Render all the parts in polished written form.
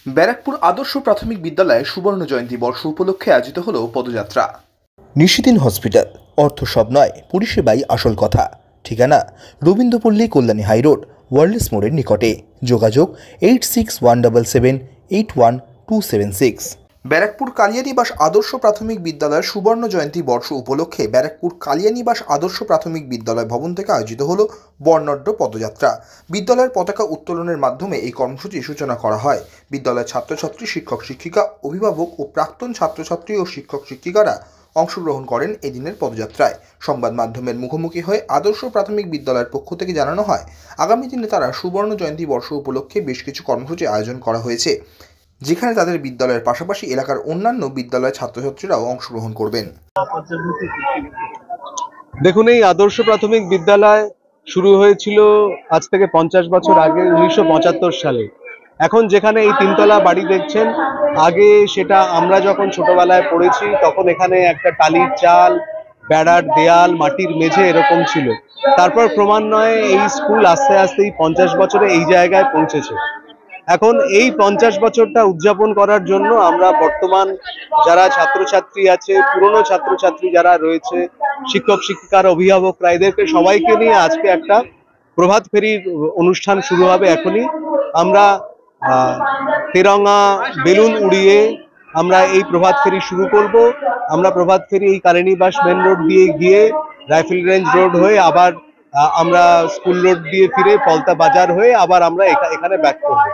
ব্যারাকপুর আদর্শ প্রাথমিক বিদ্যালয়ে সুবর্ণ জয়ন্তী বর্ষ উপলক্ষে আয়োজিত হল পদযাত্রা। নিশিদিন হসপিটাল, অর্থ সব নয়, পরিষেবাই আসল কথা। ঠিকানা রবীন্দ্রপল্লী, কল্যাণী হাইরোড, ওয়ার্ল্ডস মোড়ের নিকটে। যোগাযোগ 8617781276। ব্যারাকপুর কালিয়ানিবাস আদর্শ প্রাথমিক বিদ্যালয়ের সুবর্ণ জয়ন্তী বর্ষ উপলক্ষে ব্যারাকপুর কালিয়ানিবাস আদর্শ প্রাথমিক বিদ্যালয় ভবন থেকে আয়োজিত হল বর্ণাঢ্য পদযাত্রা। বিদ্যালয়ের পতাকা উত্তোলনের মাধ্যমে এই কর্মসূচির সূচনা করা হয়। বিদ্যালয়ের ছাত্রছাত্রী, শিক্ষক শিক্ষিকা, অভিভাবক ও প্রাক্তন ছাত্রছাত্রী ও শিক্ষক শিক্ষিকারা অংশগ্রহণ করেন এদিনের পদযাত্রায়। সংবাদ মাধ্যমের মুখোমুখি হয়ে আদর্শ প্রাথমিক বিদ্যালয়ের পক্ষ থেকে জানানো হয়, আগামী দিনে তারা সুবর্ণ জয়ন্তী বর্ষ উপলক্ষে বেশ কিছু কর্মসূচি আয়োজন করা হয়েছে, যেখানে তাদের বিদ্যালয়ের পাশাপাশি এলাকার অন্যান্য বিদ্যালয়ের ছাত্রছাত্রীরাও অংশগ্রহণ করবেন। দেখুন, এই আদর্শ প্রাথমিক বিদ্যালয় শুরু হয়েছিল আজ থেকে 50 বছর আগে, 1975 সালে। এখন যেখানে এই তিনতলা বাড়ি দেখছেন, আগে সেটা আমরা যখন ছোটবেলায় পড়েছি তখন এখানে একটা টালির চাল, বেড়ার দেয়াল, মাটির মেঝে এরকম ছিল। তারপর ক্রমান্বয়ে এই স্কুল আস্তে আস্তে 50 বছরে এই জায়গায় পৌঁছেছে। এখন এই 50 বছরটা উদযাপন করার জন্য আমরা বর্তমান যারা ছাত্রছাত্রী আছে, পুরনো ছাত্রছাত্রী যারা রয়েছে, শিক্ষক শিক্ষিকার, অভিভাবকরা, এদেরকে সবাইকে নিয়ে আজকে একটা প্রভাত ফেরির অনুষ্ঠান শুরু হবে। এখনই আমরা তেরঙ্গা বেলুন উড়িয়ে আমরা এই প্রভাত ফেরি শুরু করব। আমরা প্রভাত ফেরি এই কালিয়ানিবাস মেন রোড দিয়ে গিয়ে রাইফেল রেঞ্জ রোড হয়ে আবার আমরা স্কুল রোড দিয়ে ফিরে পলতা বাজার হয়ে আবার আমরা এখানে ব্যাক করব।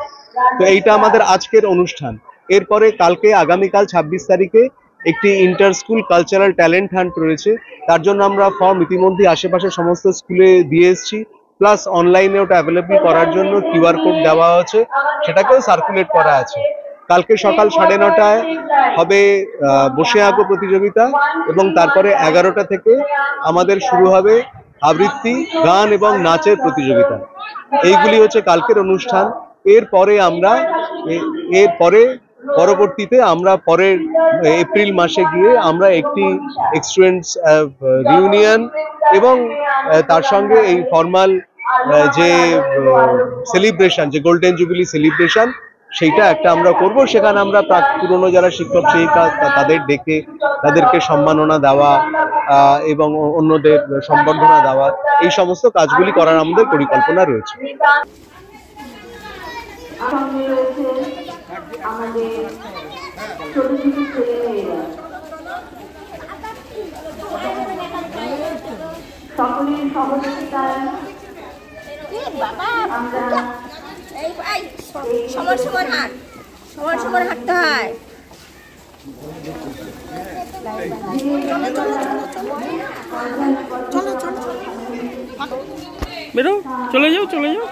তো এইটা আমাদের আজকের অনুষ্ঠান। এরপরে কালকে, আগামীকাল 26 তারিখে একটি inter school cultural talent hunt রয়েছে। তার জন্য আমরা ফর্ম ইতিমধ্যে আশেপাশে সমস্ত স্কুলে দিয়ে এসেছি, প্লাস অনলাইনে ওটা অ্যাভেলেবল করার জন্য কিউআর কোড দেওয়া আছে, সেটাকেও সার্কুলেট করা আছে। কালকে সকাল 9:30টায় হবে বসে আঁকো প্রতিযোগিতা এবং তারপরে 11টা থেকে আমাদের শুরু হবে আবৃত্তি, গান এবং নাচের প্রতিযোগিতা। এইগুলি হচ্ছে কালকের অনুষ্ঠান। পরবর্তীতে আমরা পরের এপ্রিল মাসে গিয়ে আমরা একটি স্টুডেন্টস রিউনিয়ন এবং তার সঙ্গে এই ফর্মাল যে সেলিব্রেশন, যে গোল্ডেন জুবিলি সেলিব্রেশন, সেইটা একটা আমরা করব। সেখানে আমরা পুরনো যারা শিক্ষক শিক্ষিকা তাদের ডেকে তাদেরকে সম্মাননা দেওয়া এবং অন্যদের সম্বর্ধনা দেওয়া, এই সমস্ত কাজগুলি করার আমাদের পরিকল্পনা রয়েছে। সকলের সহযোগিতায় আমরা সময় হাঁটতে হয়। বেরো, চলে যাও এগো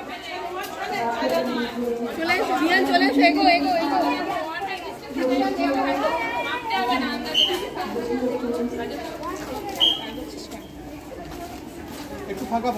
একটু ফাঁকা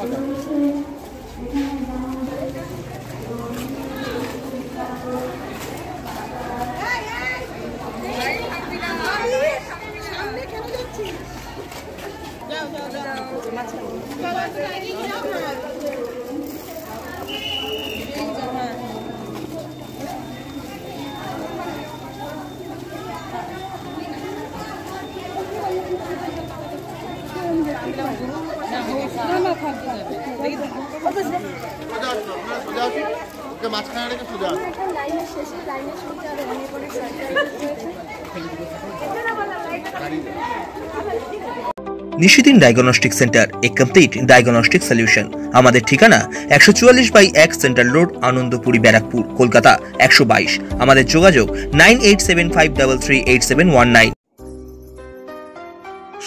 নিশিদিন ডায়াগনস্টিক সেন্টার, এ কমপ্লিট ডায়াগনস্টিক সলিউশন। আমাদের ঠিকানা 144/1 সেন্ট্রাল রোড, আনন্দপুরি, ব্যারাকপুর, কলকাতা 122। আমাদের যোগাযোগ 9875338719।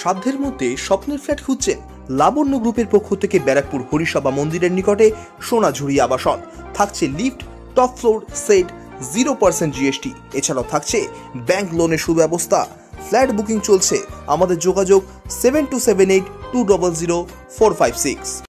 সাধ্যের মধ্যে স্বপ্নের ফ্ল্যাট খুঁজছেন? লাবণ্য গ্রুপের পক্ষ থেকে ব্যারাকপুর হরিসভা মন্দিরের নিকটে সোনাঝুরি আবাসন। থাকছে lift, top floor, set, 0% GST। এছাড়াও থাকছে ব্যাংক লোনের সুব্যবস্থা। ফ্ল্যাট বুকিং চলছে। আমাদের যোগাযোগ 7278200456।